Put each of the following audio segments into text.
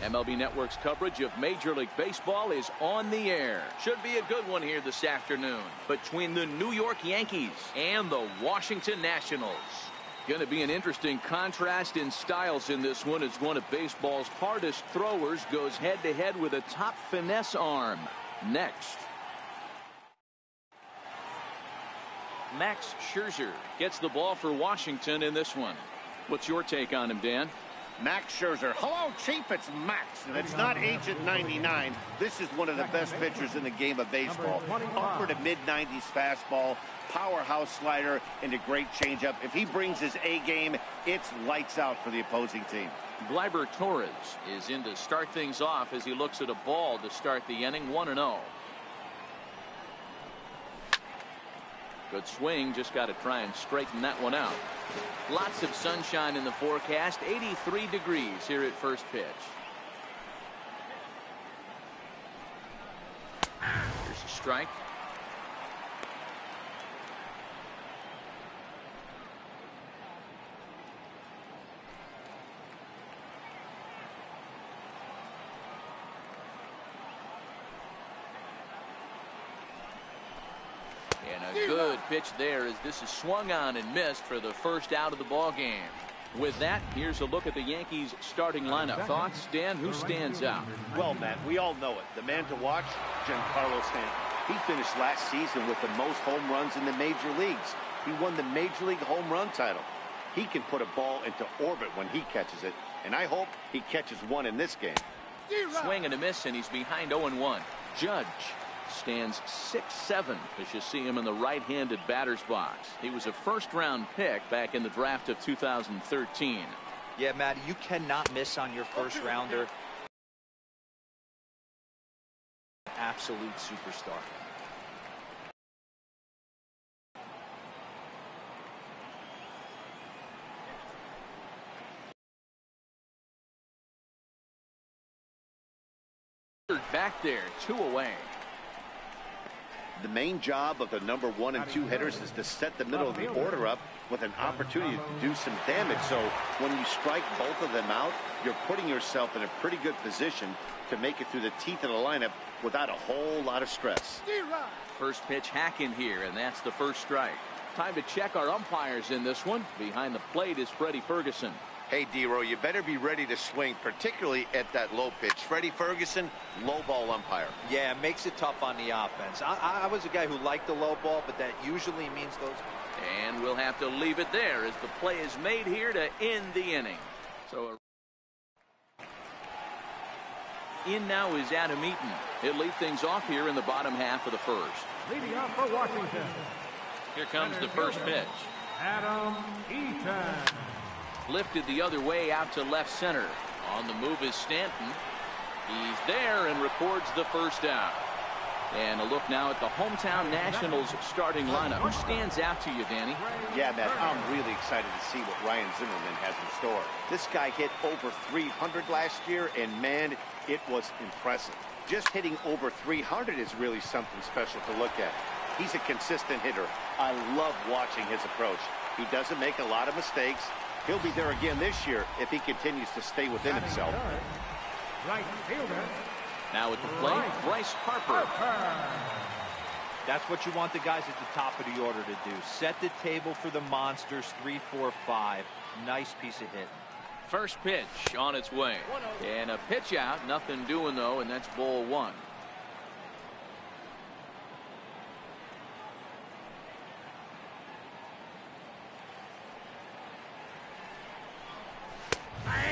MLB Network's coverage of Major League Baseball is on the air. Should be a good one here this afternoon between the New York Yankees and the Washington Nationals. Going to be an interesting contrast in styles in this one as one of baseball's hardest throwers goes head-to-head with a top finesse arm. Next. Max Scherzer gets the ball for Washington in this one. What's your take on him, Dan? Max Scherzer. Hello, Chief. It's Max, and it's not Agent 99. This is one of the best pitchers in the game of baseball. Upper to mid-90s fastball, powerhouse slider, and a great changeup. If he brings his A game, it's lights out for the opposing team. Gleyber Torres is in to start things off as he looks at a ball to start the inning, 1-0. Good swing, just got to try and straighten that one out. Lots of sunshine in the forecast, 83 degrees here at first pitch. Here's a strike. And a good pitch there as this is swung on and missed for the first out of the ball game. With that, here's a look at the Yankees starting lineup. Thoughts, Dan? Who stands out? Well, Matt, we all know it. The man to watch, Giancarlo Stanton. He finished last season with the most home runs in the major leagues. He won the Major League home run title. He can put a ball into orbit when he catches it, and I hope he catches one in this game. Swing and a miss, and he's behind 0-1. Judge stands 6'7" as you see him in the right-handed batter's box. He was a first-round pick back in the draft of 2013. Yeah, Matt, you cannot miss on your first rounder. Absolute superstar. Back there, 2 away. The main job of the number 1 and 2 hitters is to set the middle of the order up with an opportunity to do some damage. So when you strike both of them out, you're putting yourself in a pretty good position to make it through the teeth of the lineup without a whole lot of stress. First pitch hack in here, and that's the first strike. Time to check our umpires in this one. Behind the plate is Freddie Ferguson. Hey, D-Row, you better be ready to swing, particularly at that low pitch. Freddie Ferguson, low ball umpire. Yeah, it makes it tough on the offense. I was a guy who liked the low ball, but that usually means those. And we'll have to leave it there as the play is made here to end the inning. So in now is Adam Eaton. He'll lead things off here in the bottom half of the first. Leading off for Washington. Here comes the first pitch. Adam Eaton. Lifted the other way out to left center. On the move is Stanton. He's there and records the first out. And a look now at the hometown Nationals starting lineup. Who stands out to you, Danny? Yeah, Matt, I'm really excited to see what Ryan Zimmerman has in store. This guy hit over 300 last year, and man, it was impressive. Just hitting over 300 is really something special to look at. He's a consistent hitter. I love watching his approach. He doesn't make a lot of mistakes. He'll be there again this year if he continues to stay within himself. Right fielder. Now at the plate, Bryce Harper. That's what you want the guys at the top of the order to do. Set the table for the monsters. 3, 4, 5. Nice piece of hit. First pitch on its way. And a pitch out. Nothing doing, though, and that's ball 1.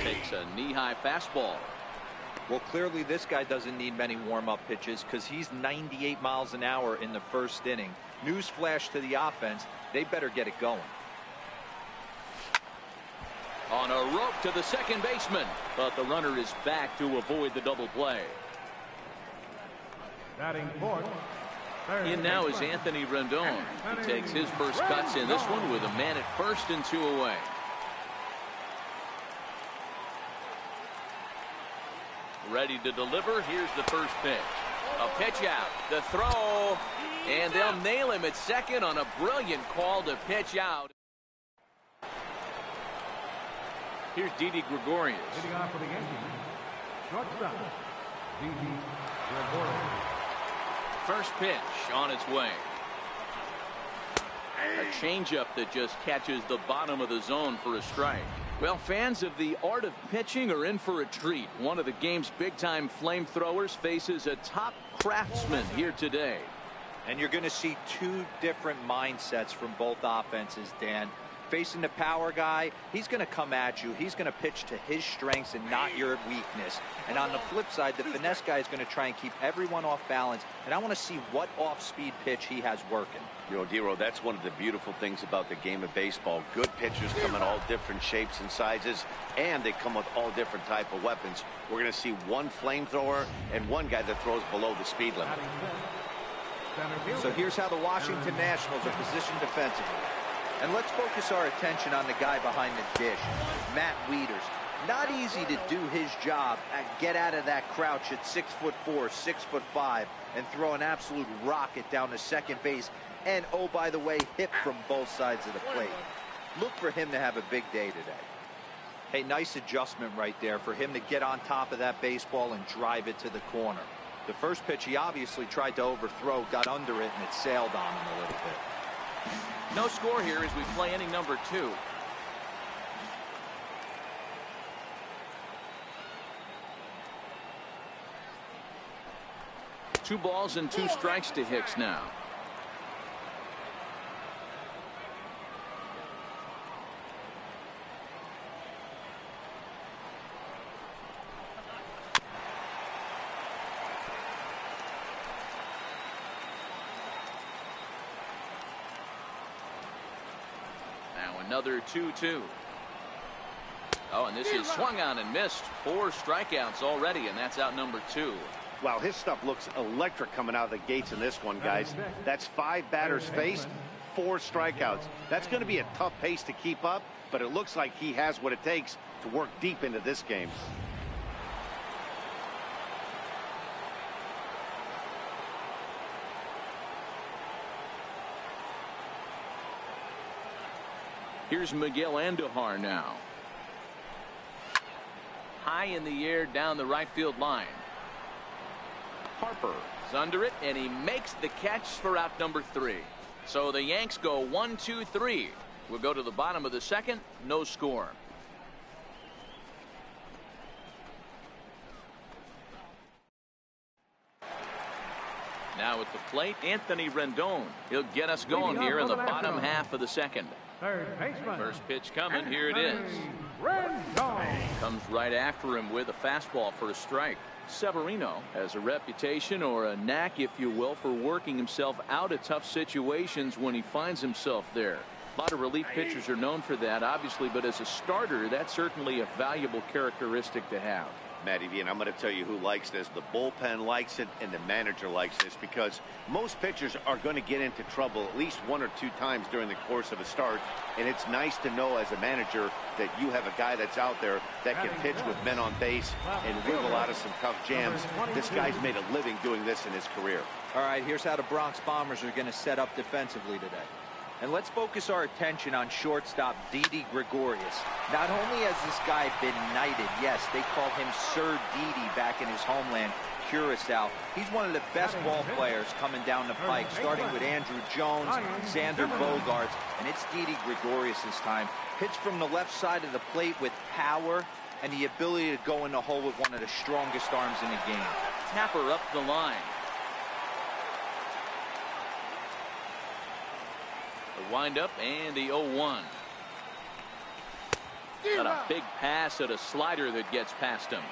Takes a knee-high fastball. Well, clearly this guy doesn't need many warm-up pitches because he's 98 miles an hour in the first inning. Newsflash to the offense, they better get it going. On a rope to the second baseman, but the runner is back to avoid the double play. Batting fourth. In now is Anthony Rendon. He takes his first cuts in this one with a man at first and 2 away. Ready to deliver. Here's the first pitch. A pitch out. The throw. And they'll nail him at second on a brilliant call to pitch out. Here's Didi Gregorius. Leading off for the Yankees. Shortstop, Gregorius. First pitch on its way. A changeup that just catches the bottom of the zone for a strike. Well, fans of the art of pitching are in for a treat. One of the game's big-time flamethrowers faces a top craftsman here today. And you're going to see two different mindsets from both offenses, Dan. Facing the power guy, he's going to come at you. He's going to pitch to his strengths and not your weakness. And on the flip side, the finesse guy is going to try and keep everyone off balance. And I want to see what off-speed pitch he has working. You know, Dero, that's one of the beautiful things about the game of baseball. Good pitchers come in all different shapes and sizes, and they come with all different type of weapons. We're going to see one flamethrower and one guy that throws below the speed limit. So here's how the Washington Nationals are positioned defensively. And let's focus our attention on the guy behind the dish, Matt Wieters. Not easy to do his job and get out of that crouch at 6'4", 6'5", and throw an absolute rocket down to second base. And, oh, by the way, hit from both sides of the plate. Look for him to have a big day today. Hey, nice adjustment right there for him to get on top of that baseball and drive it to the corner. The first pitch he obviously tried to overthrow, got under it, and it sailed on him a little bit. No score here as we play inning number 2. Two balls and 2 strikes to Hicks now. Another 2-2. Oh, and this is swung on and missed. 4 strikeouts already, and that's out number 2. Wow, his stuff looks electric coming out of the gates in this one, guys. That's 5 batters faced, 4 strikeouts. That's going to be a tough pace to keep up, but it looks like he has what it takes to work deep into this game. Here's Miguel Andujar now. High in the air down the right field line. Harper is under it, and he makes the catch for out number 3. So the Yanks go 1, 2, 3. We'll go to the bottom of the second. No score. Now at the plate, Anthony Rendon. He'll get us going here in the bottom half of the second. Third baseman. First pitch coming. Here it is. Rendon. Comes right after him with a fastball for a strike. Severino has a reputation, or a knack, if you will, for working himself out of tough situations when he finds himself there. A lot of relief pitchers are known for that, obviously, but as a starter, that's certainly a valuable characteristic to have. Matty V, and I'm going to tell you who likes this. The bullpen likes it, and the manager likes this, because most pitchers are going to get into trouble at least 1 or 2 times during the course of a start, and it's nice to know as a manager that you have a guy that's out there that can pitch with men on base and wiggle out of some tough jams. This guy's made a living doing this in his career. All right, here's how the Bronx Bombers are going to set up defensively today. And let's focus our attention on shortstop Didi Gregorius. Not only has this guy been knighted, yes, they called him Sir Didi back in his homeland, Curacao. He's one of the best ball players coming down the pike, starting with Andrew Jones, Xander Bogaerts, and it's Didi Gregorius' time. Hits from the left side of the plate with power and the ability to go in the hole with one of the strongest arms in the game. Tapper up the line. The windup and the 0-1. Got a big pass at a slider that gets past him.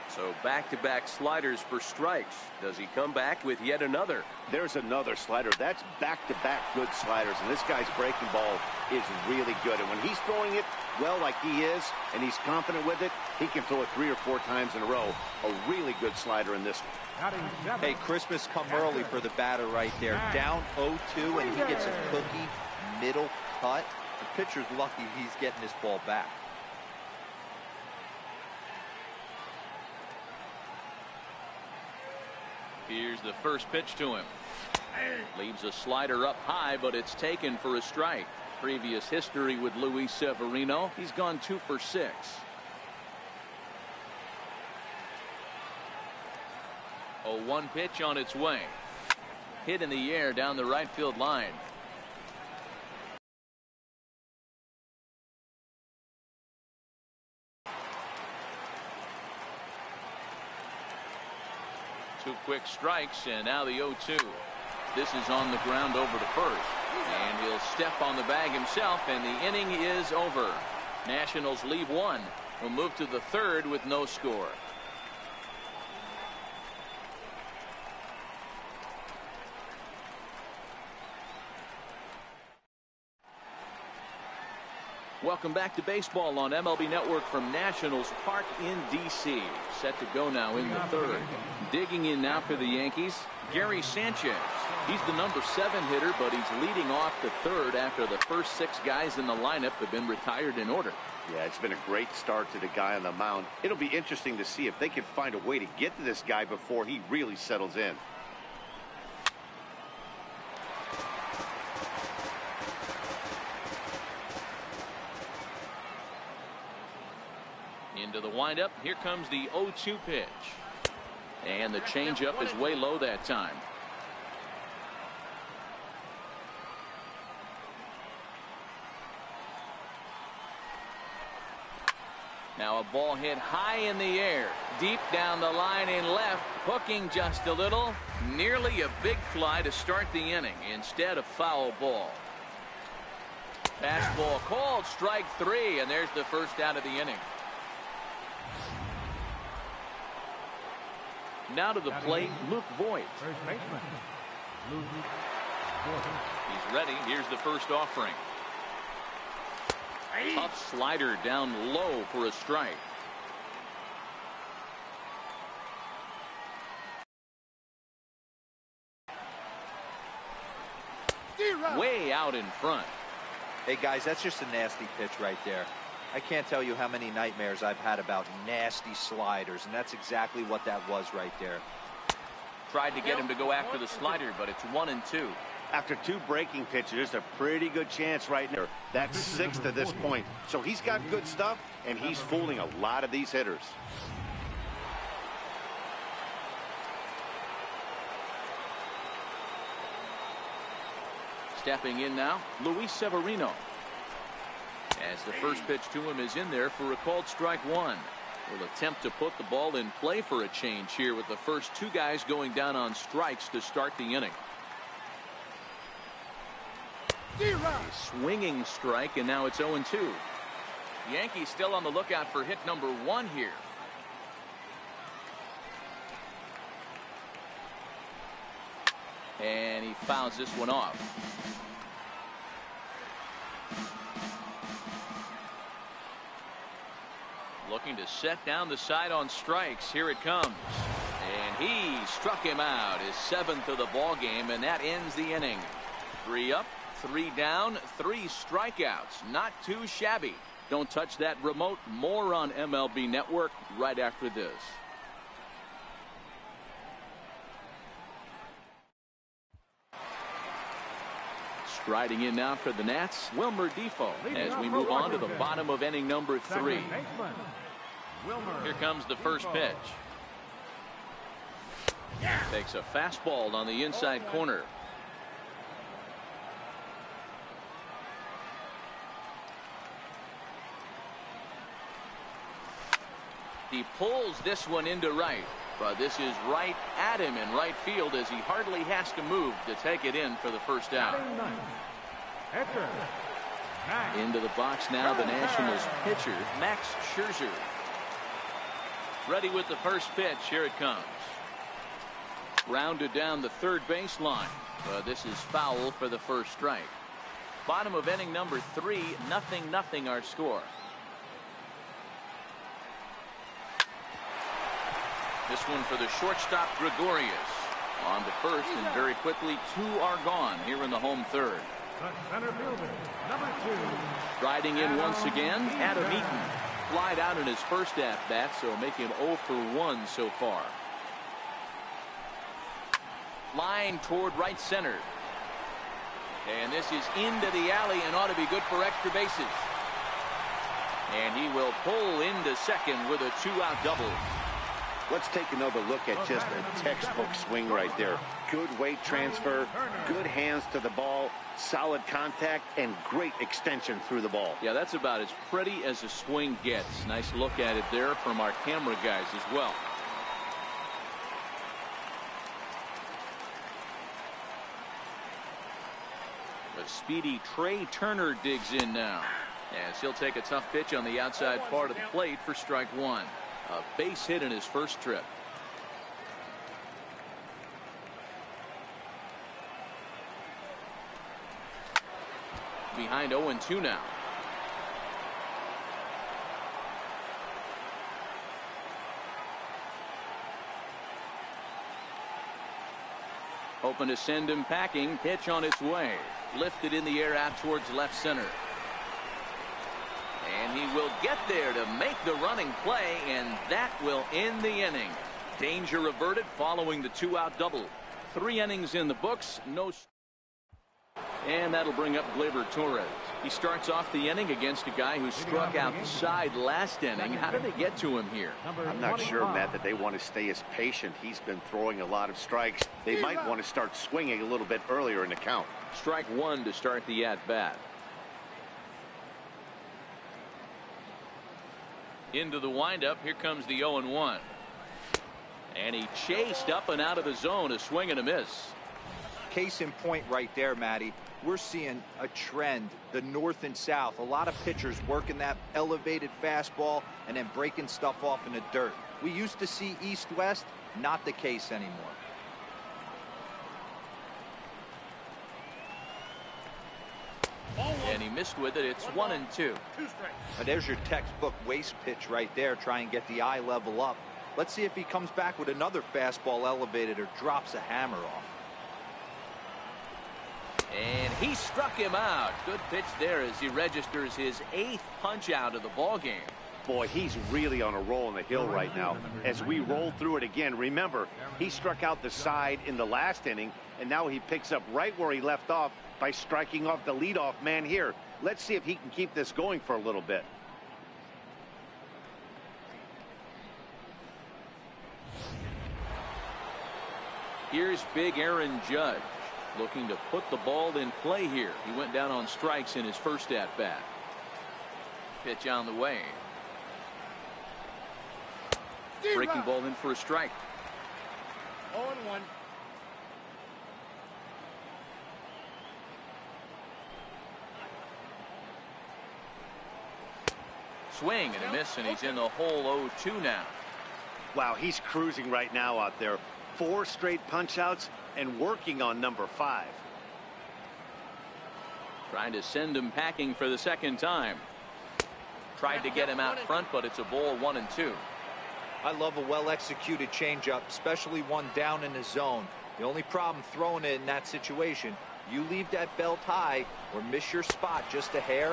So back-to-back sliders for strikes. Does he come back with yet another? There's another slider. That's back-to-back good sliders, and this guy's breaking ball is really good. And when he's throwing it well like he is, and he's confident with it, he can throw it 3 or 4 times in a row. A really good slider in this one. Hey, Christmas come early for the batter right there. Down 0-2, and he gets a cookie middle cut. The pitcher's lucky he's getting this ball back. Here's the first pitch to him. Leaves a slider up high, but it's taken for a strike. Previous history with Luis Severino. He's gone 2 for 6. 0-1 pitch on its way. Hit in the air down the right field line. Two quick strikes, and now the 0-2. This is on the ground over to first, and he'll step on the bag himself, and the inning is over. Nationals leave one. We'll move to the third with no score. Welcome back to baseball on MLB Network from Nationals Park in D.C. Set to go now in the third. Digging in now for the Yankees, Gary Sanchez. He's the number 7 hitter, but he's leading off the third after the first 6 guys in the lineup have been retired in order. Yeah, it's been a great start to the guy on the mound. It'll be interesting to see if they can find a way to get to this guy before he really settles in. Into the windup. Here comes the 0-2 pitch. And the changeup is way low that time. Now a ball hit high in the air, deep down the line in left, hooking just a little. Nearly a big fly to start the inning instead of foul ball. Fastball called, strike 3, and there's the first out of the inning. Now to the plate, Luke Voigt. First baseman, Luke Voigt. He's ready. Here's the first offering. Tough slider down low for a strike. Way out in front. Hey guys, that's just a nasty pitch right there. I can't tell you how many nightmares I've had about nasty sliders, and that's exactly what that was right there. Tried to get him to go after the slider, but it's 1-2. After 2 breaking pitches, there's a pretty good chance right now. That's 6 to this point. So he's got good stuff, and he's fooling a lot of these hitters. Stepping in now, Luis Severino. As the first pitch to him is in there for a called strike 1. Will attempt to put the ball in play for a change here with the first 2 guys going down on strikes to start the inning. A swinging strike, and now it's 0-2. Yankees still on the lookout for hit number 1 here. And he fouls this one off. Looking to set down the side on strikes. Here it comes. And he struck him out, his 7th of the ball game, and that ends the inning. 3 up, 3 down, 3 strikeouts. Not too shabby. Don't touch that remote. More on MLB Network right after this. Striding in now for the Nats, Wilmer Defoe, as we move on to the bottom of inning number 3. Here comes the first pitch. Takes a fastball on the inside corner. He pulls this one into right, but this is right at him in right field as he hardly has to move to take it in for the first out. Into the box now, the Nationals pitcher, Max Scherzer. Ready with the first pitch. Here it comes. Rounded down the third baseline. This is foul for the first strike. Bottom of inning number 3, 0-0 our score. This one for the shortstop, Gregorius. On to first, and very quickly 2 are gone here in the home third. Center fielder, number 2. Riding in once again, Adam Eaton. Flied out in his first at-bat, so making 0 for 1 so far. Line toward right center. And this is into the alley and ought to be good for extra bases. And he will pull into second with a 2-out double. Let's take another look at just a textbook swing right there. Good weight transfer, good hands to the ball, solid contact, and great extension through the ball. Yeah, that's about as pretty as a swing gets. Nice look at it there from our camera guys as well. The speedy Trey Turner digs in now, as he'll take a tough pitch on the outside part of the plate for strike one. A base hit in his first trip. Behind 0-2 now. Hoping to send him packing. Pitch on its way. Lifted in the air out towards left center. And he will get there to make the running play, and that will end the inning. Danger averted following the 2-out double. 3 innings in the books. No. And that'll bring up Gleyber Torres. He starts off the inning against a guy who struck outside last inning. How did they get to him here? I'm not sure, Matt, that they want to stay as patient. He's been throwing a lot of strikes. They might want to start swinging a little bit earlier in the count. Strike one to start the at-bat. Into the windup. Here comes the 0-1. And he chased up and out of the zone, a swing and a miss. Case in point right there, Matty. We're seeing a trend, the north and south. A lot of pitchers working that elevated fastball and then breaking stuff off in the dirt. We used to see east-west, not the case anymore. And he missed with it. It's 1-2. Now there's your textbook waste pitch right there. Try and get the eye level up. Let's see if he comes back with another fastball elevated or drops a hammer off. And he struck him out. Good pitch there as he registers his 8th punch out of the ball game. Boy, he's really on a roll on the hill right now. As we roll through it again, remember, he struck out the side in the last inning, and now he picks up right where he left off by striking off the leadoff man here. Let's see if he can keep this going for a little bit. Here's big Aaron Judge, looking to put the ball in play here. He went down on strikes in his first at-bat. Pitch on the way. Breaking ball in for a strike. 0-1. Swing and a miss, and he's in the hole 0-2 now. Wow, he's cruising right now out there. 4 straight punch-outs and working on number 5. Trying to send him packing for the second time. Tried to get him out front, but it's a ball 1-2. I love a well-executed changeup, especially one down in the zone. The only problem throwing it in that situation, you leave that belt high or miss your spot just a hair,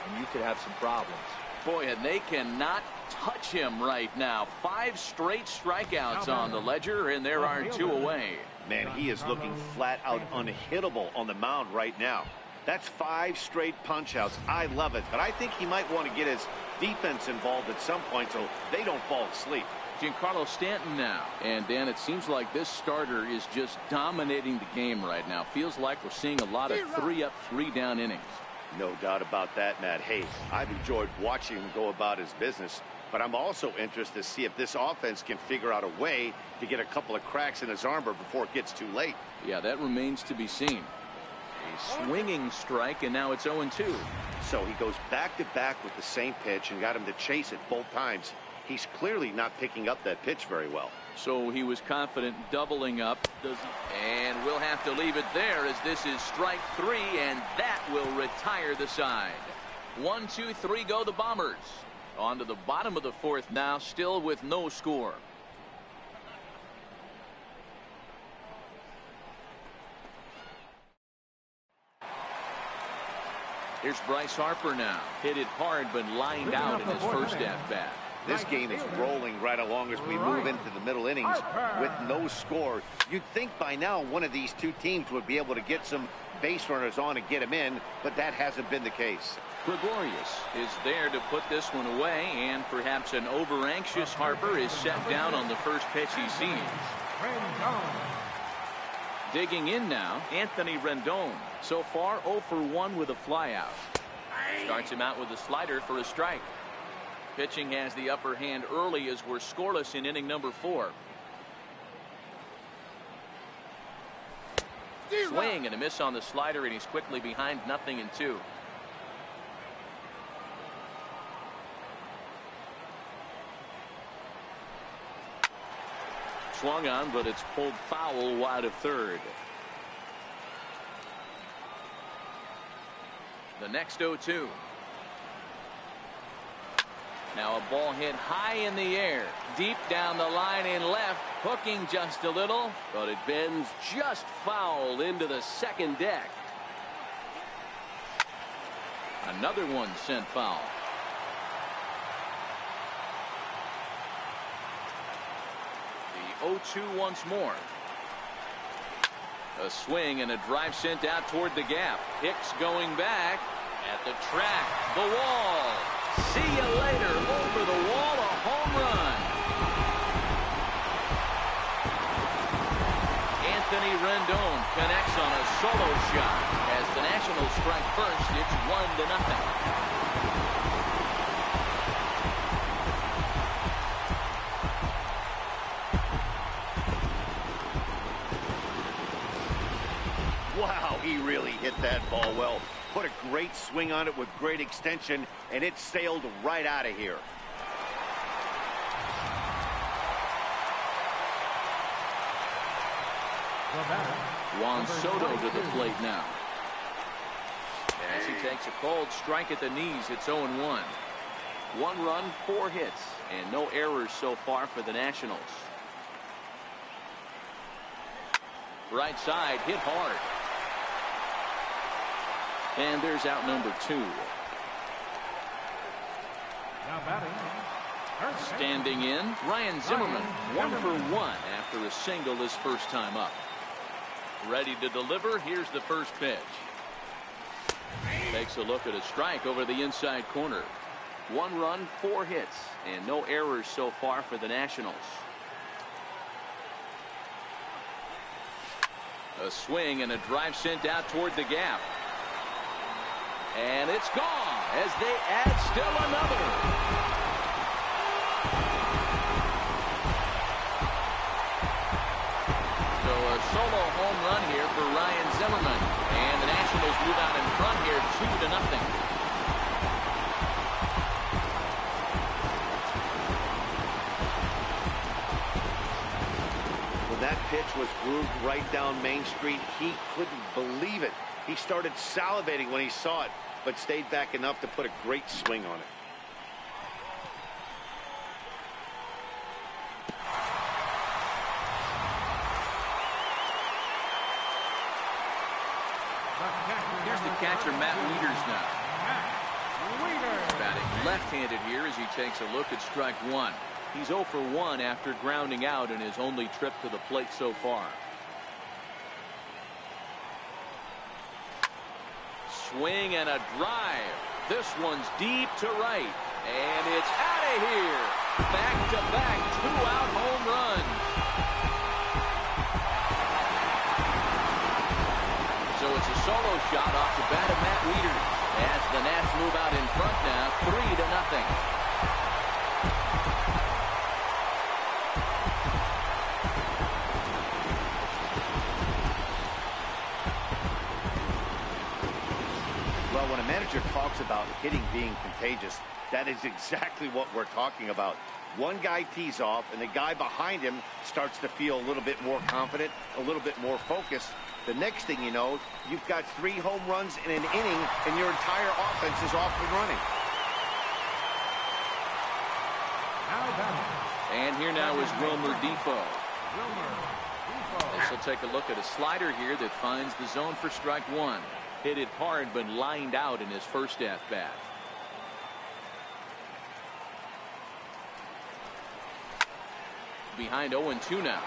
and you could have some problems. Boy, and they cannot touch him right now. 5 straight strikeouts on the ledger, and there are 2 away. Man, he is looking flat out unhittable on the mound right now. That's 5 straight punch-outs. I love it, but I think he might want to get his defense involved at some point so they don't fall asleep. Giancarlo Stanton now. And, Dan, it seems like this starter is just dominating the game right now. Feels like we're seeing a lot of 3-up, 3-down innings. No doubt about that, Matt. Hey, I've enjoyed watching him go about his business, but I'm also interested to see if this offense can figure out a way to get a couple of cracks in his armor before it gets too late. Yeah, that remains to be seen. A swinging strike, and now it's 0-2. So he goes back-to-back with the same pitch and got him to chase it both times. He's clearly not picking up that pitch very well. So he was confident doubling up. And we'll have to leave it there as this is strike 3, and that will retire the side. 1, 2, 3 go the Bombers. On to the bottom of the 4th now, still with no score. Here's Bryce Harper now. Hit it hard but lined out in his first at-bat. This game is rolling right along as we move into the middle innings with no score. You'd think by now one of these two teams would be able to get some base runners on and get them in, but that hasn't been the case. Gregorius is there to put this one away, and perhaps an over-anxious Harper is set down on the first pitch he sees. Digging in now, Anthony Rendon. So far, 0 for 1 with a flyout. Starts him out with a slider for a strike. Pitching has the upper hand early as we're scoreless in inning number 4. Swing and a miss on the slider, and he's quickly behind 0-2. Swung on, but it's pulled foul wide of third. The next 0-2. Now a ball hit high in the air, deep down the line in left, hooking just a little, but it bends just foul into the second deck. Another one sent foul. The 0-2 once more. A swing and a drive sent out toward the gap. Hicks going back at the track, the wall. See you later. Over the wall, a home run. Anthony Rendon connects on a solo shot. As the Nationals strike first, it's 1-0. Wow, he really hit that ball well. Put a great swing on it with great extension, and it sailed right out of here. Juan Soto to the plate now. As he takes a cold strike at the knees, it's 0-1. 1 run, 4 hits, and no errors so far for the Nationals. Right side, hit hard. And there's out number 2. Now batting. Standing in, Ryan Zimmerman, 1 for 1 after a single his first time up. Ready to deliver. Here's the first pitch. Takes a look at a strike over the inside corner. 1 run, 4 hits, and no errors so far for the Nationals. A swing and a drive sent out toward the gap. And it's gone as they add still another. So a solo home run here for Ryan Zimmerman. And the Nationals move out in front here 2-0. When that pitch was grooved right down Main Street, he couldn't believe it. He started salivating when he saw it, but stayed back enough to put a great swing on it. Here's the catcher, Matt Wieters now. Batting left-handed here as he takes a look at strike 1. He's 0 for 1 after grounding out in his only trip to the plate so far. Swing and a drive. This one's deep to right. And it's out of here. Back-to-back 2-out home runs. So it's a solo shot off the bat of Matt Wieters. As the Nats move out in front now, 3-0. Well, when a manager talks about hitting being contagious, that is exactly what we're talking about. One guy tees off, and the guy behind him starts to feel a little bit more confident, a little bit more focused. The next thing you know, you've got 3 home runs in an inning, and your entire offense is off and running. And here now is Wilmer Difo. This will take a look at a slider here that finds the zone for strike 1. Hit it hard, but lined out in his first at-bat. behind 0-2 now.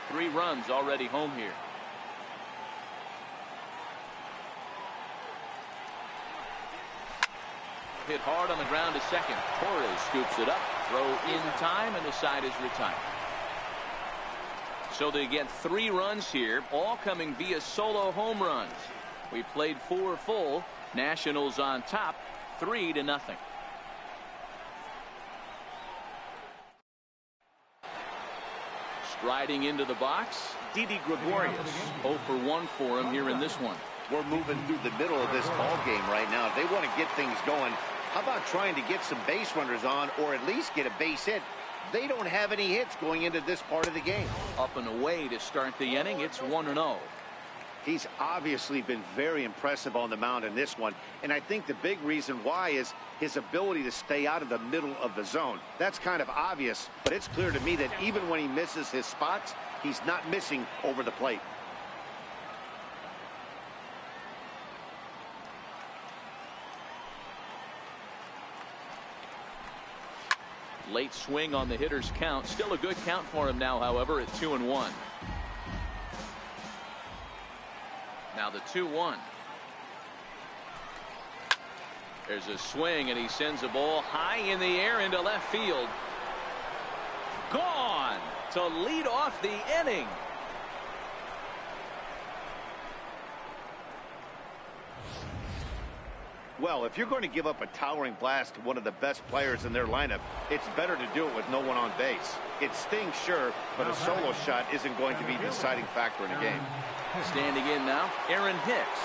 3 runs already home here. Hit hard on the ground to second. Torres scoops it up. Throw in time, and the side is retired. So they get 3 runs here, all coming via solo home runs. We played 4 full. Nationals on top, 3-0. Striding into the box, Didi Gregorius. 0 for 1 for him here in this one. We're moving through the middle of this ball game right now. If they want to get things going, how about trying to get some base runners on, or at least get a base hit? They don't have any hits going into this part of the game. Up and away to start the inning. It's 1-0. He's obviously been very impressive on the mound in this one, and I think the big reason why is his ability to stay out of the middle of the zone. That's kind of obvious, but it's clear to me that even when he misses his spots, he's not missing over the plate. Late swing on the hitter's count. Still a good count for him now, however, at 2-1. Now the 2-1. There's a swing, and he sends a ball high in the air into left field. Gone to lead off the inning. Well, if you're going to give up a towering blast to one of the best players in their lineup, it's better to do it with no one on base. It stings, sure, but a solo shot isn't going to be the deciding factor in a game. Standing in now, Aaron Hicks.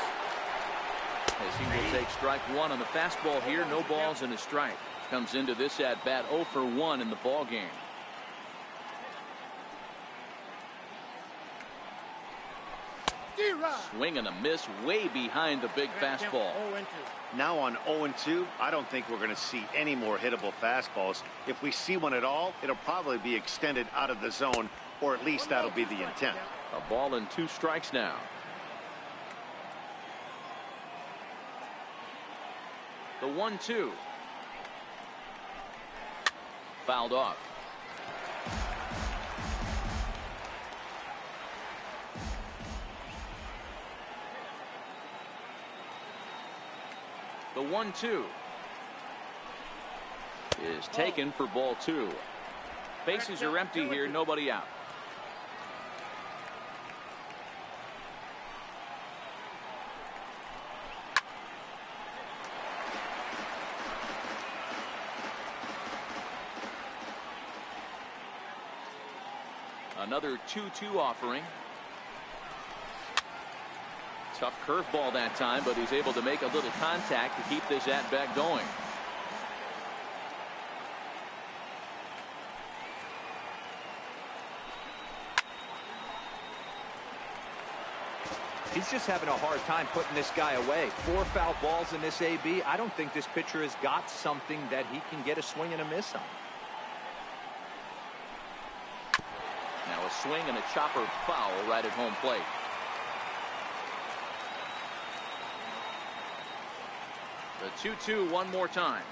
As he will take strike 1 on the fastball here. No balls and a strike. Comes into this at bat 0 for 1 in the ball game. Swing and a miss way behind the big fastball. Now on 0-2, I don't think we're going to see any more hittable fastballs. If we see one at all, it'll probably be extended out of the zone, or at least that'll be the intent. A ball and 2 strikes now. The 1-2. Fouled off. The 1-2 is taken for ball 2. Bases are empty here, nobody out. Another 2-2 offering. Tough curveball that time, but he's able to make a little contact to keep this at-bat going. He's just having a hard time putting this guy away. 4 foul balls in this AB. I don't think this pitcher has got something that he can get a swing and a miss on. Now a swing and a chopper foul right at home plate. The 2-2 one more time.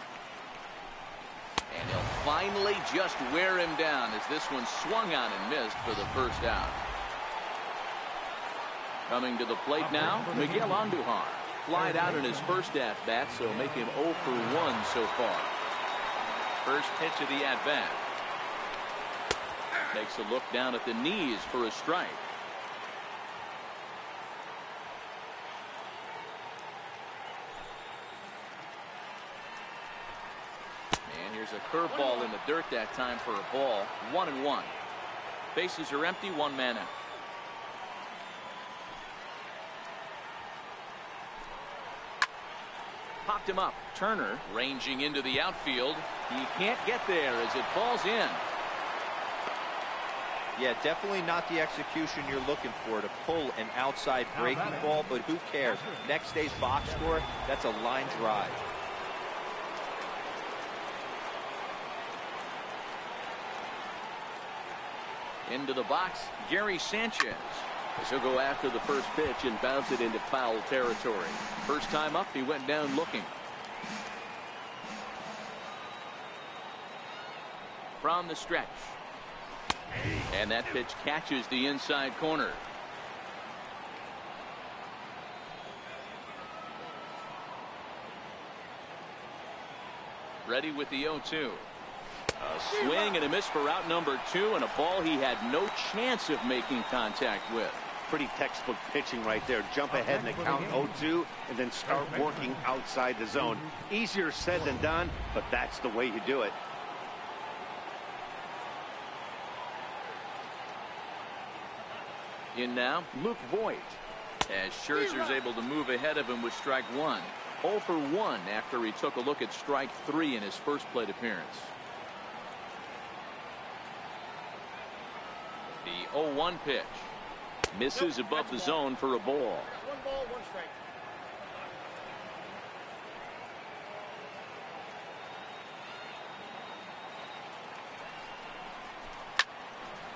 And he'll finally just wear him down as this one swung on and missed for the first out. Coming to the plate now, Miguel Andujar. Flied out in his first at-bat, so make him 0 for 1 so far. First pitch of the at-bat. Takes a look down at the knees for a strike. And here's a curveball in the dirt that time for a ball. 1-1. Bases are empty, 1 man out. Popped him up. Turner ranging into the outfield. He can't get there as it falls in. Yeah, definitely not the execution you're looking for to pull an outside breaking ball, but who cares? Next day's box score, that's a line drive. Into the box, Gary Sanchez. As he'll go after the first pitch and bounce it into foul territory. First time up, he went down looking. from the stretch. And that pitch catches the inside corner. Ready with the 0-2. A swing and a miss for out number 2, and a ball he had no chance of making contact with. Pretty textbook pitching right there. Jump ahead in the count 0-2 and then start working outside the zone. Easier said than done, but that's the way you do it. In now, Luke Voigt. As Scherzer's able to move ahead of him with strike 1. 0 for 1 after he took a look at strike 3 in his first plate appearance. The 0-1 pitch. Misses above the zone for a ball. 1 ball, 1 strike.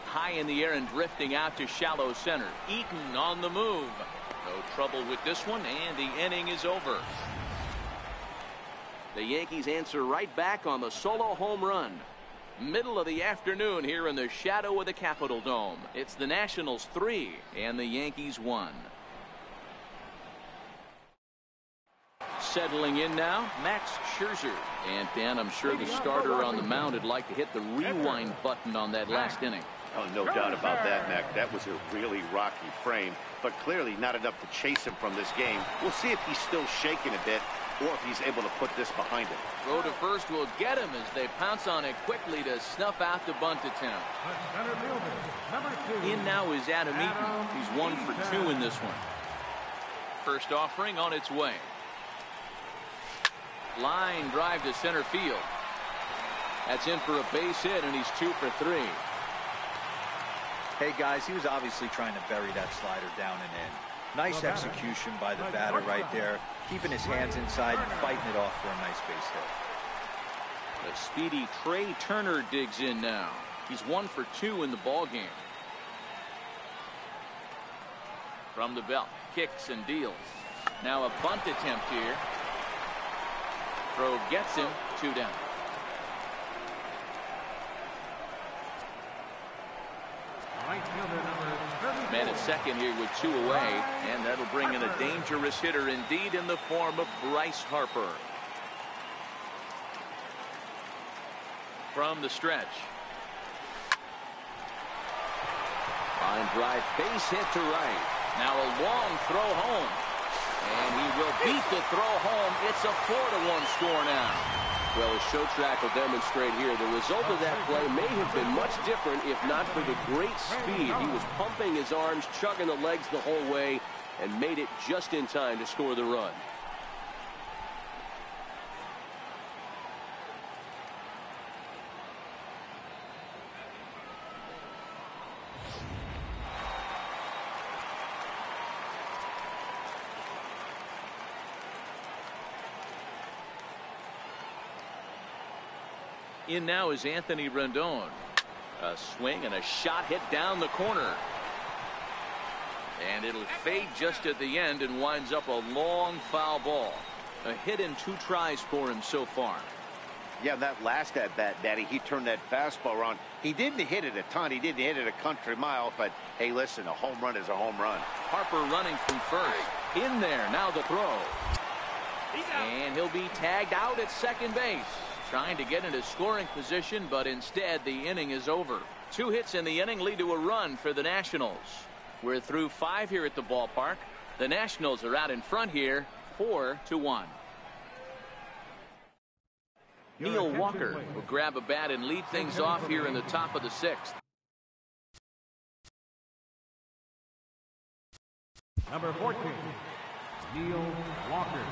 High in the air and drifting out to shallow center. Eaton on the move. No trouble with this one, and the inning is over. The Yankees answer right back on the solo home run. Middle of the afternoon here in the shadow of the Capitol Dome. It's the Nationals 3 and the Yankees 1. Settling in now, Max Scherzer. And Dan, I'm sure the starter on the mound would like to hit the rewind button on that last inning. Oh, no doubt about that, Mac. That was a really rocky frame, but clearly not enough to chase him from this game. We'll see if he's still shaking a bit or if he's able to put this behind him. Throw to first will get him as they pounce on it quickly to snuff out the bunt attempt. In now is Adam Eaton. He's 1 for 2 in this one. First offering on its way. Line drive to center field. That's in for a base hit, and he's 2 for 3. Hey, guys, he was obviously trying to bury that slider down and in. Nice execution by the batter right there, keeping his hands inside and fighting it off for a nice base hit. The speedy Trey Turner digs in now. He's 1 for 2 in the ball game. From the belt, kicks and deals. Now a bunt attempt here. Throw gets him, 2 down. Man at second here with 2 away, and that'll bring in a dangerous hitter indeed in the form of Bryce Harper. From the stretch. Line drive, base hit to right. Now a long throw home, and he will beat the throw home. It's a 4-1 score now. Well, as show track will demonstrate here, the result of that play may have been much different if not for the great speed. He was pumping his arms, chugging the legs the whole way, and made it just in time to score the run. In now is Anthony Rendon. A swing and a shot hit down the corner. And it'll fade just at the end and winds up a long foul ball. A hit in 2 tries for him so far. Yeah, that last at bat, Daddy, he turned that fastball around. He didn't hit it a ton. He didn't hit it a country mile. But, hey, listen, a home run is a home run. Harper running from first. In there, now the throw. And he'll be tagged out at second base. Trying to get into scoring position, but instead the inning is over. 2 hits in the inning lead to a run for the Nationals. We're through 5 here at the ballpark. The Nationals are out in front here, 4-1. Neil Walker will grab a bat and lead things off here in the top of the 6th. Number 14, Neil Walker.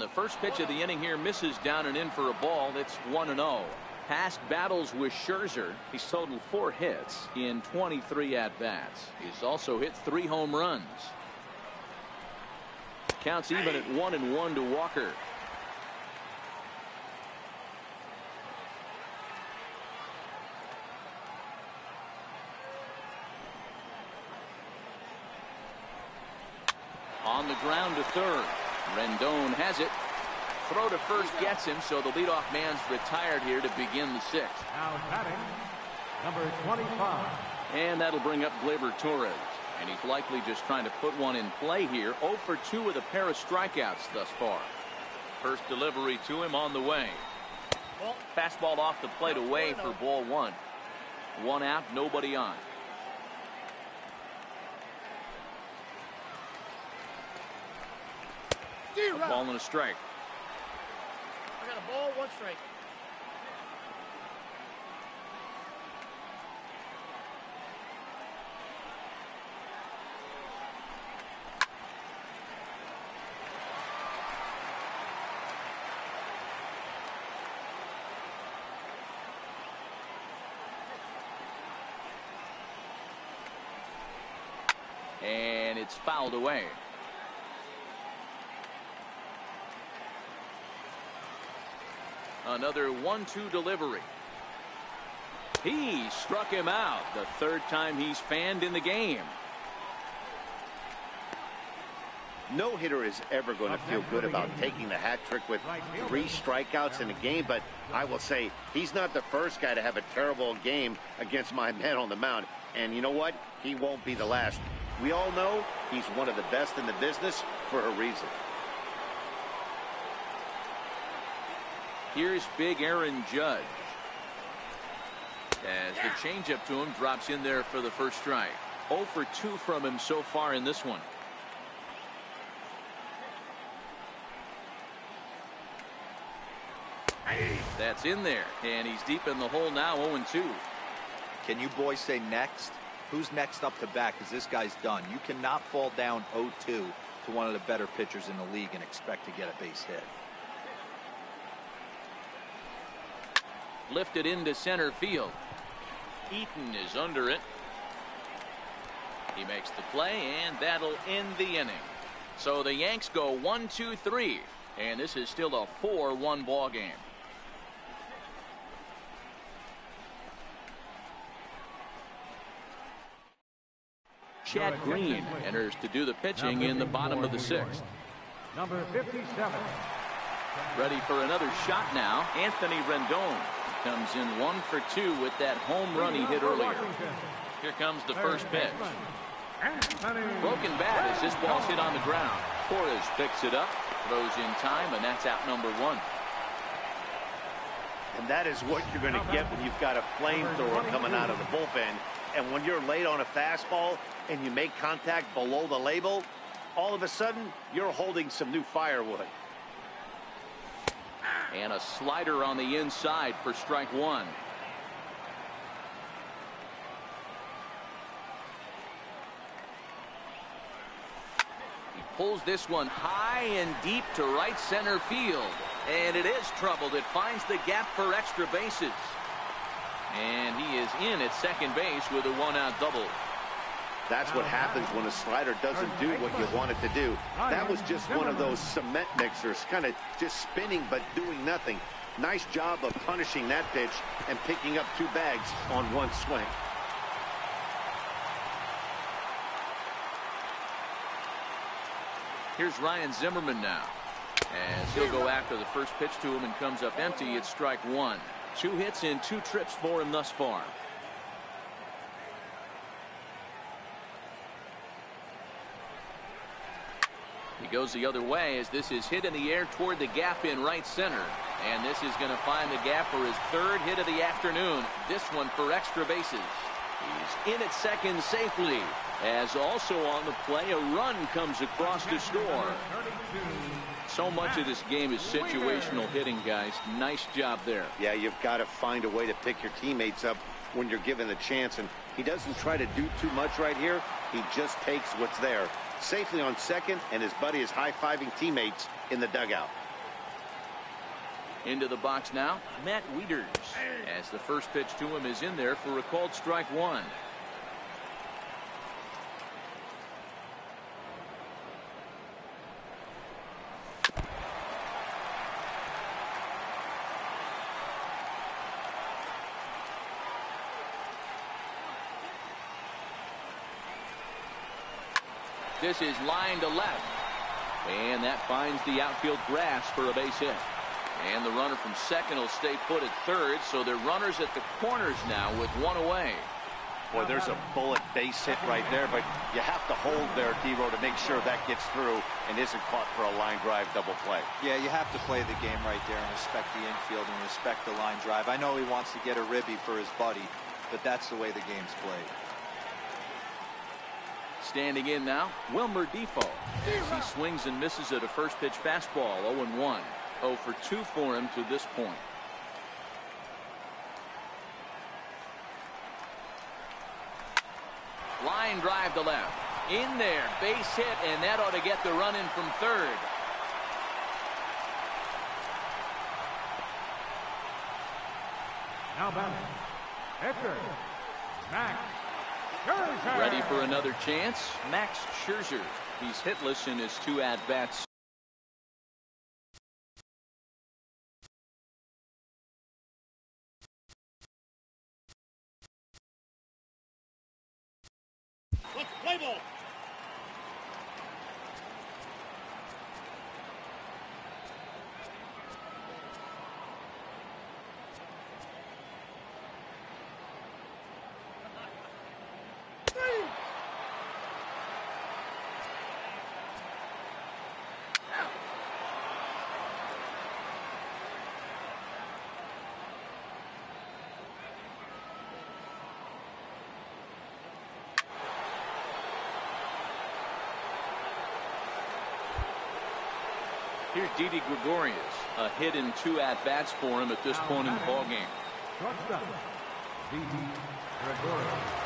the first pitch of the inning here misses down and in for a ball. It's 1-0. Past battles with Scherzer, he's totaled 4 hits in 23 at-bats. He's also hit 3 home runs. Counts even at 1-1 to Walker. On the ground to third. Rendon has it. Throw to first gets him, so the leadoff man's retired here to begin the 6th. Now batting, number 25. And that'll bring up Gleyber Torres. And he's likely just trying to put one in play here. 0 for 2 with a pair of strikeouts thus far. First delivery to him on the way. Fastball off the plate away for ball 1. 1 out, nobody on. A ball and a strike. I got a ball, 1 strike. And it's fouled away. Another 1-2 delivery. He struck him out. The 3rd time he's fanned in the game. No hitter is ever going to feel good about taking the hat trick with 3 strikeouts in a game, but I will say he's not the first guy to have a terrible game against my man on the mound. And you know what? He won't be the last. We all know he's one of the best in the business for a reason. Here's big Aaron Judge. As the changeup to him drops in there for the first strike. 0 for 2 from him so far in this one. That's in there, and he's deep in the hole now. 0-2. Can you boys say next? Who's next up to bat? Because this guy's done. You cannot fall down 0-2 to one of the better pitchers in the league and expect to get a base hit. Lifted into center field. Eaton is under it. He makes the play, and that'll end the inning. So the Yanks go 1-2-3, and this is still a 4-1 ball game. Chad Green enters to do the pitching in the bottom of the 6th. Number 57. Ready for another shot now. Anthony Rendon comes in 1 for 2 with that home run he hit earlier. Here comes the first pitch. Broken bat as this ball's hit on the ground. Torres picks it up, throws in time, and that's out number 1. And that is what you're going to get when you've got a flamethrower coming out of the bullpen. And when you're late on a fastball and you make contact below the label, all of a sudden you're holding some new firewood. And a slider on the inside for strike 1. He pulls this one high and deep to right center field. And it is troubled. It finds the gap for extra bases. And he is in at second base with a 1-out double. That's what happens when a slider doesn't do what you want it to do. That was just one of those cement mixers, kind of just spinning but doing nothing. Nice job of punishing that pitch and picking up 2 bags on 1 swing. Here's Ryan Zimmerman now, as he'll go after the first pitch to him and comes up empty. It's strike 1. 2 hits in 2 trips for him thus far. He goes the other way as this is hit in the air toward the gap in right center. And this is going to find the gap for his 3rd hit of the afternoon. This one for extra bases. He's in at second safely. As also on the play, a run comes across to score. So much of this game is situational hitting, guys. Nice job there. Yeah, you've got to find a way to pick your teammates up when you're given the chance. And he doesn't try to do too much right here. He just takes what's there. Safely on second, and his buddy is high-fiving teammates in the dugout. Into the box now, Matt Wieters, as the first pitch to him is in there for a called strike one. This is line to left, and that finds the outfield grass for a base hit. And the runner from second will stay put at third, so they're runners at the corners now with one away. Boy, there's a bullet base hit right there, but you have to hold there, D-Row, to make sure that gets through and isn't caught for a line drive double play. Yeah, you have to play the game right there and respect the infield and respect the line drive. I know he wants to get a ribby for his buddy, but that's the way the game's played. Standing in now, Wilmer Defoe. As he swings and misses at a first pitch fastball, 0-1. 0 for 2 for him to this point. Line drive to left. In there, base hit, and that ought to get the run in from third. Now batting, Hector, Max Scherzer. Ready for another chance, Max Scherzer. He's hitless in his 2 at-bats. Let's play ball. Here's Didi Gregorius, a hit in 2 at-bats for him at this point in the ballgame. Shortstop, Didi Gregorius.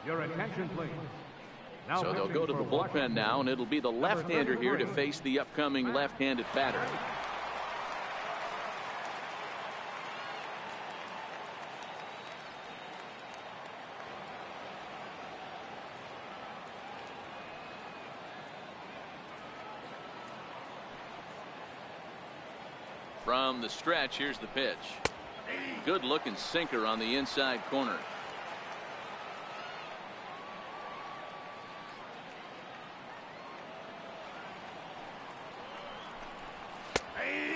Your attention, please. Now So they'll go to the bullpen now, and it'll be the left-hander here to face the upcoming left-handed batter. From the stretch, here's the pitch. Good-looking sinker on the inside corner.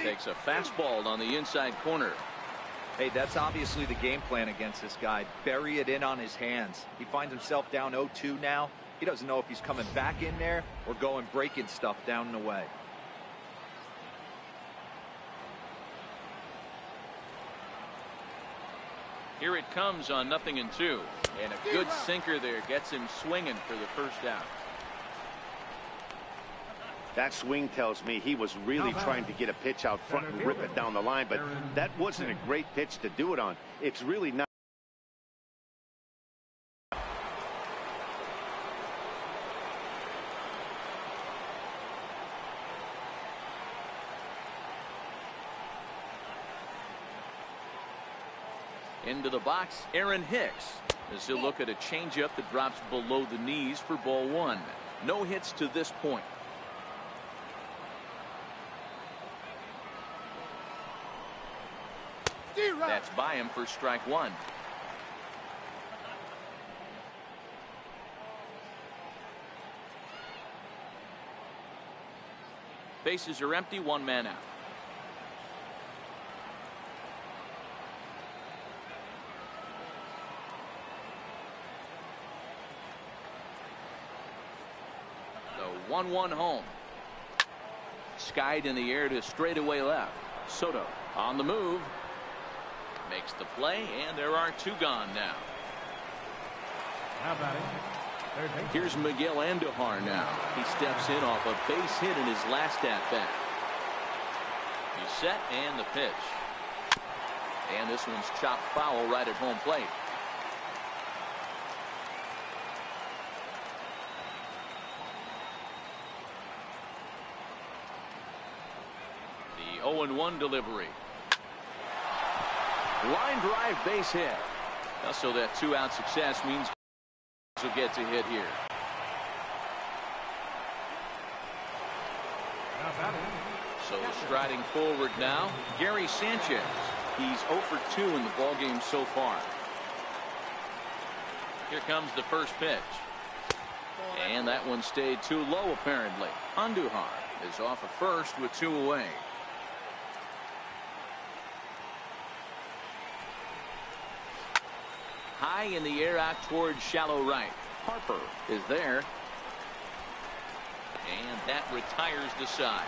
Takes a fastball on the inside corner. Hey, that's obviously the game plan against this guy. Bury it in on his hands. He finds himself down 0-2 now. He doesn't know if he's coming back in there or going breaking stuff down and away. Here it comes on 0-2. And a good sinker there gets him swinging for the first out. That swing tells me he was really trying to get a pitch out front and rip it down the line, but that wasn't a great pitch to do it on. It's really not. Into the box, Aaron Hicks, as he'll look at a changeup that drops below the knees for ball 1. No hits to this point. That's by him for strike 1. Bases are empty, 1 man out. The 1-1 home. Skied in the air to straightaway left. Soto on the move. Makes the play, and there are 2 gone now. Now batting. Here's Miguel Andujar now. He steps in off a base hit in his last at-bat. He's set, and the pitch. And this one's chopped foul right at home plate. The 0-1 delivery. Line drive base hit. So that 2-out success means will get to hit here. So striding forward now, Gary Sanchez. He's 0 for 2 in the ballgame so far. Here comes the first pitch. And that one stayed too low apparently. Andujar is off at first with 2 away. High in the air out towards shallow right. Harper is there. And that retires the side.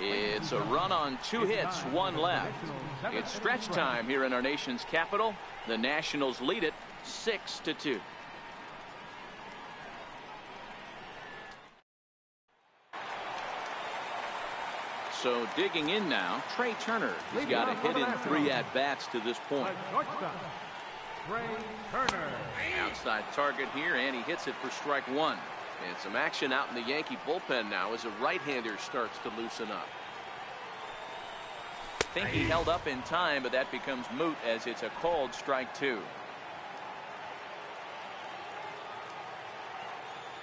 It's a run on 2 hits, 1 left. It's stretch time here in our nation's capital. The Nationals lead it 6-2. So digging in now, Trey Turner. He's got a hit in 3 at-bats to this point. Trey Turner. Outside target here, and he hits it for strike 1. And some action out in the Yankee bullpen now as a right-hander starts to loosen up. I think he held up in time, but that becomes moot as it's a called strike 2.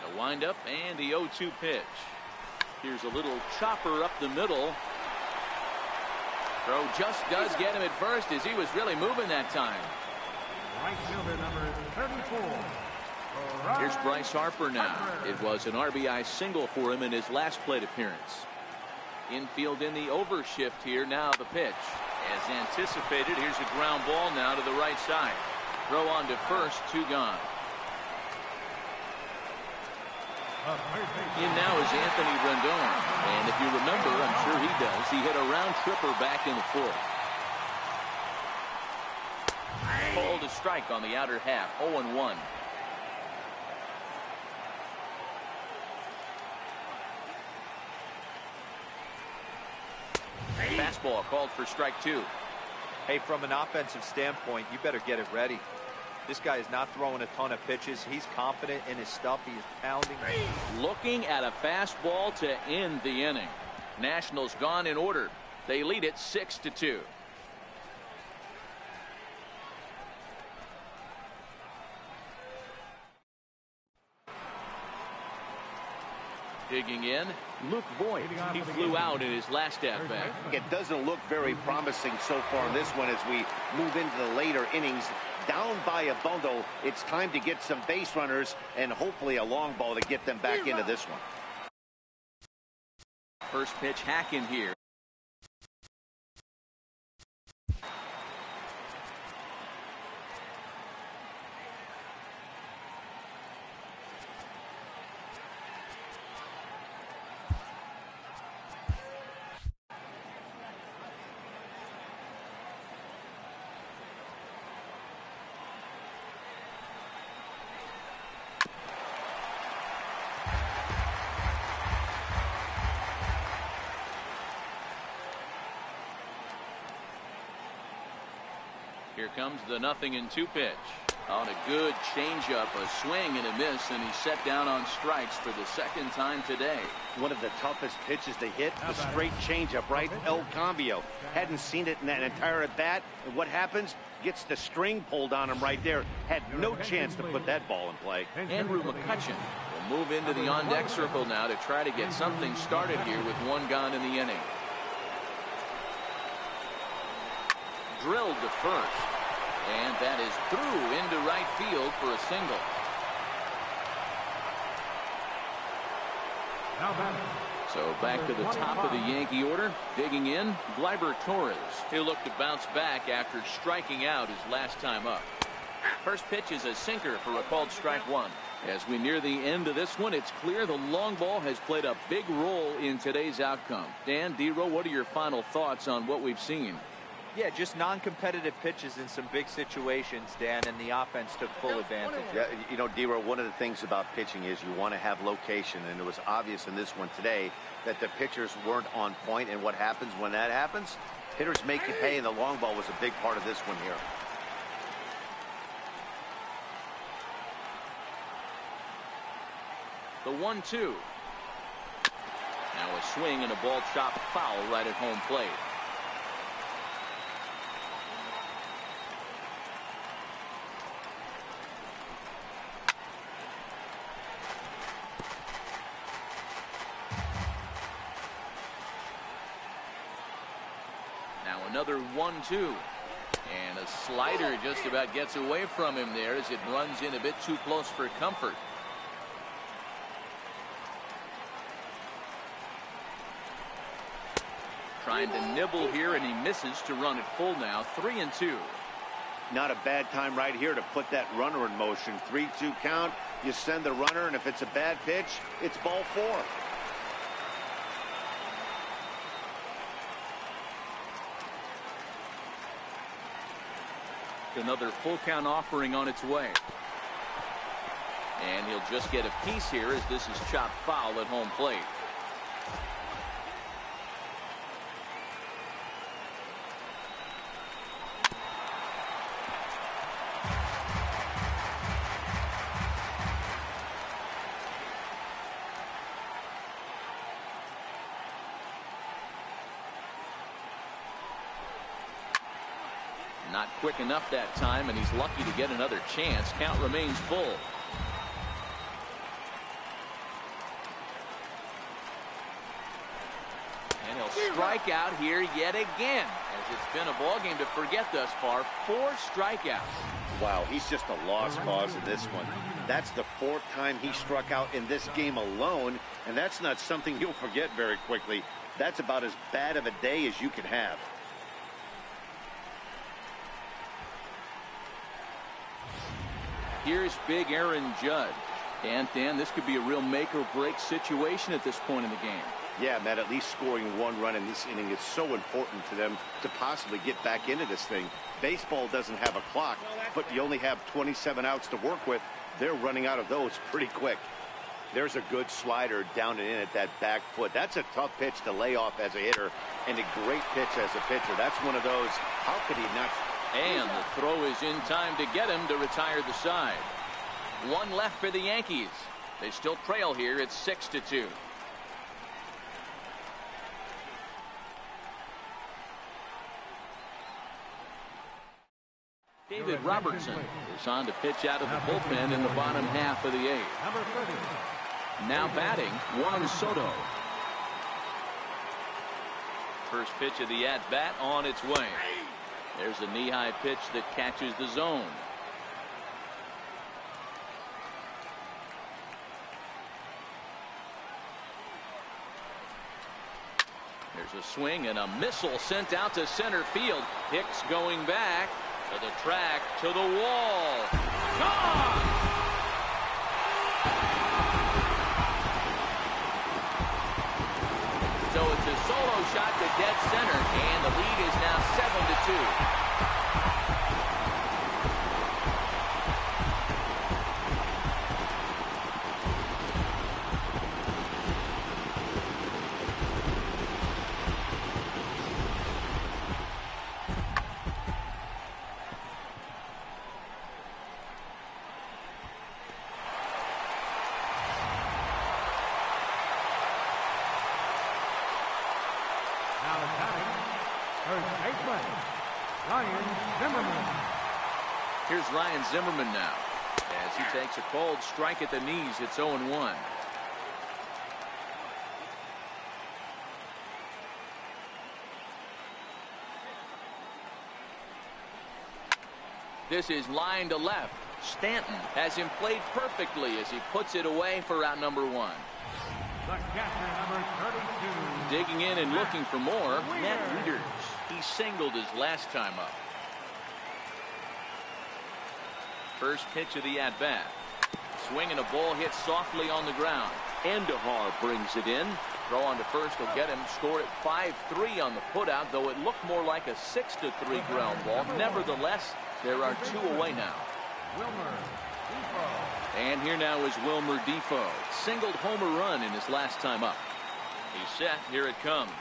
A windup and the 0-2 pitch. Here's a little chopper up the middle. Throw just does get him at first as he was really moving that time. Right fielder number 34. Here's Bryce Harper now. It was an RBI single for him in his last plate appearance. Infield in the overshift here. Now the pitch. As anticipated, here's a ground ball now to the right side. Throw on to first, 2 gone. In now is Anthony Rendon. And if you remember, I'm sure he does, he hit a round tripper back in the 4th. Called a strike on the outer half. 0-1. Fastball called for strike 2. Hey, from an offensive standpoint, you better get it ready. This guy is not throwing a ton of pitches. He's confident in his stuff. He is pounding. Looking at a fastball to end the inning. Nationals gone in order. They lead it 6-2. Digging in, Luke Voigt. He flew out in his last at-bat. It doesn't look very promising so far in this one as we move into the later innings. Down by a bundle, it's time to get some base runners and hopefully a long ball to get them back into this one. First pitch hack in here. Here comes the 0-2 pitch. On a good changeup, a swing and a miss, and he's set down on strikes for the 2nd time today. One of the toughest pitches to hit, the straight changeup, right? El Cambio. Hadn't seen it in that entire at bat. And what happens? Gets the string pulled on him right there. Had no chance to put that ball in play. Andrew McCutchen will move into the on-deck circle now to try to get something started here with 1 gone in the inning. Drilled to first. And that is through into right field for a single. So back to the top of the Yankee order. Digging in, Gleyber Torres. He'll look to bounce back after striking out his last time up. First pitch is a sinker for a called strike 1. As we near the end of this one, it's clear the long ball has played a big role in today's outcome. Dan, D-Row, what are your final thoughts on what we've seen? Yeah, just non-competitive pitches in some big situations, Dan, and the offense took full advantage. Yeah, you know, D-Row, one of the things about pitching is you want to have location, and it was obvious in this one today that the pitchers weren't on point, and what happens when that happens? Hitters make you pay, and the long ball was a big part of this one here. The 1-2. Now a swing and a ball chopped foul right at home plate. Now another 1-2. And a slider just about gets away from him there as it runs in a bit too close for comfort. Trying to nibble here, and he misses to run it full now. 3-2. Not a bad time right here to put that runner in motion. 3-2 count. You send the runner, and if it's a bad pitch, it's ball 4. Another full count offering on its way. And he'll just get a piece here as this is chopped foul at home plate. Not quick enough that time, and he's lucky to get another chance. Count remains full. And he'll strike out here yet again, as it's been a ball game to forget thus far. 4 strikeouts. Wow, he's just a lost cause in this one. That's the 4th time he struck out in this game alone, and that's not something you'll forget very quickly. That's about as bad of a day as you can have. Here's big Aaron Judge. And Dan, this could be a real make or break situation at this point in the game. Yeah, Matt, at least scoring 1 run in this inning is so important to them to possibly get back into this thing. Baseball doesn't have a clock, but you only have 27 outs to work with. They're running out of those pretty quick. There's a good slider down and in at that back foot. That's a tough pitch to lay off as a hitter, and a great pitch as a pitcher. That's one of those, how could he not? And the throw is in time to get him to retire the side. 1 left for the Yankees. They still trail here. It's 6-2. David Robertson is on to pitch out of the bullpen in the bottom half of the 8th. Number 30. Now batting, Juan Soto. First pitch of the at-bat on its way. There's a knee-high pitch that catches the zone. There's a swing and a missile sent out to center field. Hicks going back to the track, to the wall. Gone! So it's a solo shot to dead center, and the lead is now 7-2. Here's Ryan Zimmerman now, as he takes a cold strike at the knees. It's 0-1. This is line to left. Stanton has him played perfectly as he puts it away for out number 1. The catcher, number 32. Digging in and looking for more, Matt Wieters. He singled his last time up. First pitch of the at-bat. swing and a ball hit softly on the ground. Andahar brings it in. Throw on to first will get him. Scored at 5-3 on the putout, though it looked more like a 6-3 ground ball. Nevertheless, there are 2 away now. And here now is Wilmer Defoe. Singled homer run in his last time up. He's set. Here it comes.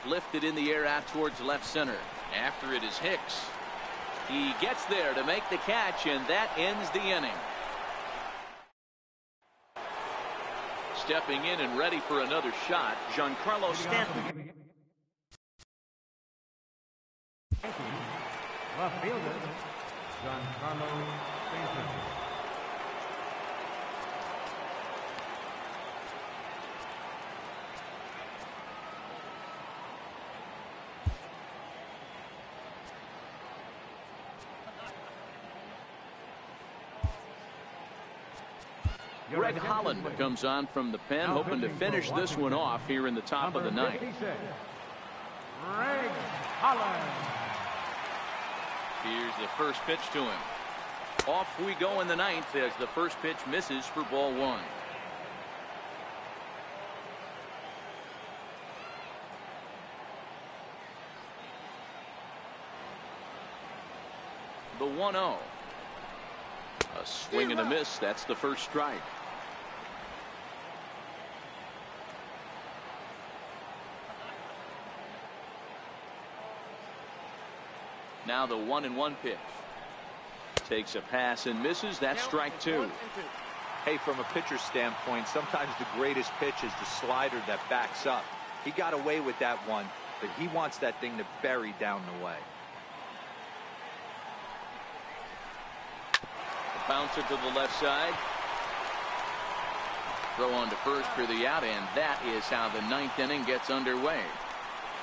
Lifted in the air out towards left center. After it is Hicks. He gets there to make the catch, and that ends the inning. Stepping in and ready for another shot, Giancarlo Stanton. Left fielder, Giancarlo Stanton. Greg Holland comes on from the pen, hoping to finish this one off here in the top of the ninth. Greg Holland. Here's the first pitch to him. Off we go in the ninth as the first pitch misses for ball 1. The 1-0. A swing and a miss. That's the first strike. Now the 1-1 pitch. Takes a pass and misses. That's strike 2. Hey, from a pitcher's standpoint, sometimes the greatest pitch is the slider that backs up. He got away with that one, but he wants that thing to bury down the way. Bouncer to the left side. Throw on to first for the out, and that is how the ninth inning gets underway.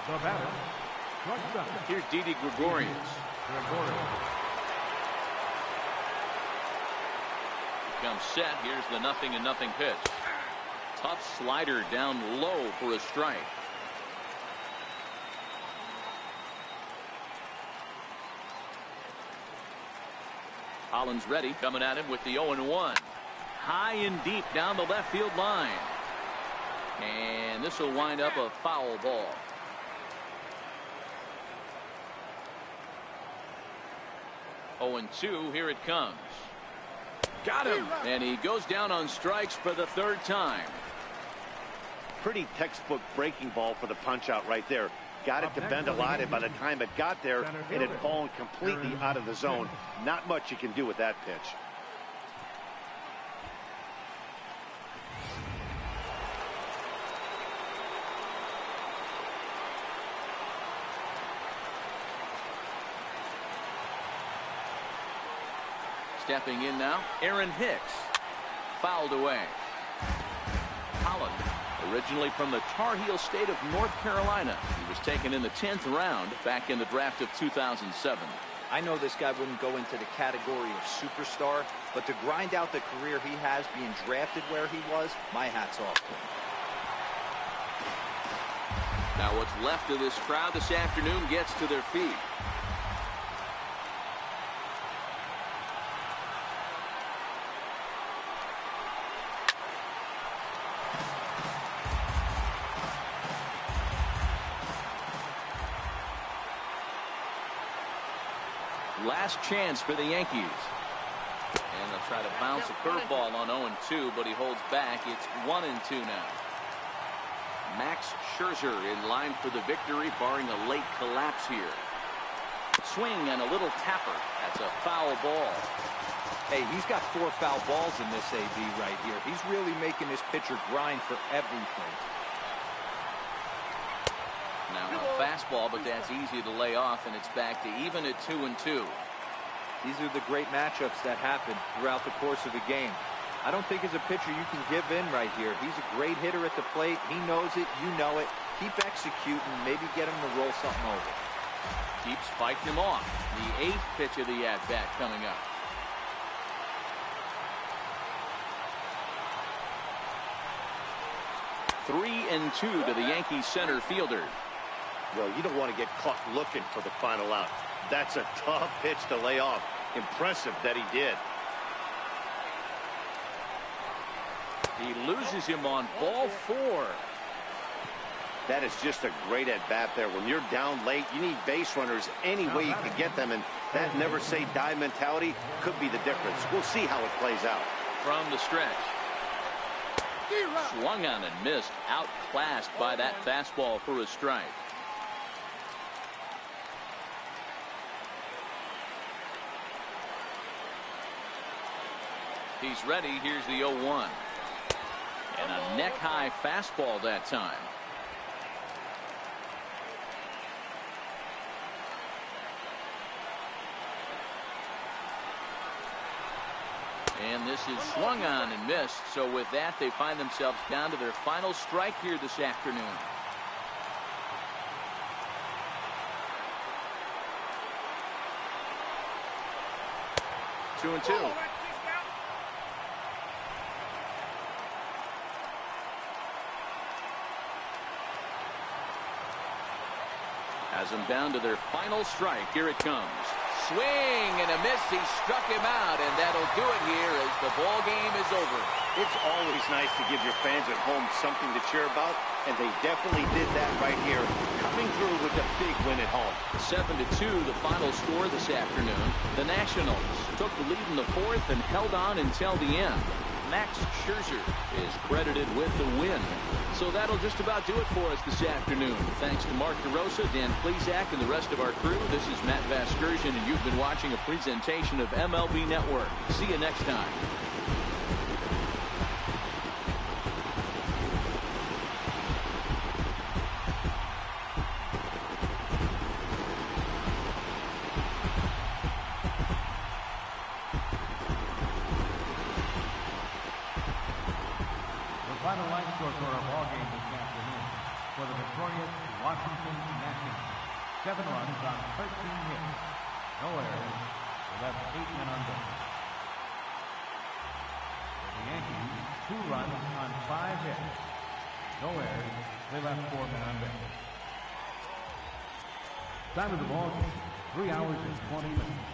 The batter, shortstop. Here's Didi Gregorius. Comes set. Here's the 0-0 pitch. Tough slider down low for a strike. Holland's ready, coming at him with the 0-1. High and deep down the left field line. And this will wind up a foul ball. 0-2, here it comes. Got him. And he goes down on strikes for the 3rd time. Pretty textbook breaking ball for the punch out right there. Got it to bend a lot, and by the time it got there, it had fallen completely out of the zone. Not much you can do with that pitch. Stepping in now, Aaron Hicks. Fouled away. Holland, originally from the Tar Heel state of North Carolina. He was taken in the 10th round back in the draft of 2007. I know this guy wouldn't go into the category of superstar, but to grind out the career he has being drafted where he was, my hat's off to him. Now what's left of this crowd this afternoon gets to their feet. Last chance for the Yankees. And they'll try to bounce a curveball on 0-2, but he holds back. It's 1-2 now. Max Scherzer in line for the victory, barring a late collapse here. Swing and a little tapper. That's a foul ball. Hey, he's got 4 foul balls in this AB right here. He's really making this pitcher grind for everything. Now a fastball, but that's easy to lay off, and it's back to even at 2-2. These are the great matchups that happen throughout the course of a game. I don't think as a pitcher you can give in right here. He's a great hitter at the plate. He knows it. You know it. Keep executing. Maybe get him to roll something over. Keeps fighting him off. The 8th pitch of the at-bat coming up. Three and 2 to the Yankees center fielder. Well, you don't want to get caught looking for the final out. That's a tough pitch to lay off. Impressive that he did. He loses him on ball 4. That is just a great at-bat there. When you're down late, you need base runners any way you can get them, and that never-say-die mentality could be the difference. We'll see how it plays out. From the stretch. Swung on and missed. Outclassed by that fastball for a strike. He's ready. Here's the 0-1. And a neck-high fastball that time. And this is swung on and missed. So with that, they find themselves down to their final strike here this afternoon. Two and two. Has them down to their final strike. Here it comes. Swing and a miss. He struck him out, and that'll do it here as the ball game is over. It's always nice to give your fans at home something to cheer about, and they definitely did that right here, coming through with a big win at home. 7-2, the final score this afternoon. The Nationals took the lead in the 4th and held on until the end. Max Scherzer is credited with the win. So that'll just about do it for us this afternoon. Thanks to Mark DeRosa, Dan Plesac, and the rest of our crew. This is Matt Vasgersian, and you've been watching a presentation of MLB Network. See you next time. Final line score for our ball game this afternoon. For the victorious Washington Nationals, 7 runs on 13 hits. No errors. They left 8 men on base. For the Yankees, 2 runs on 5 hits. No errors. They left 4 men on base. Time of the ball game, 3 hours and 20 minutes.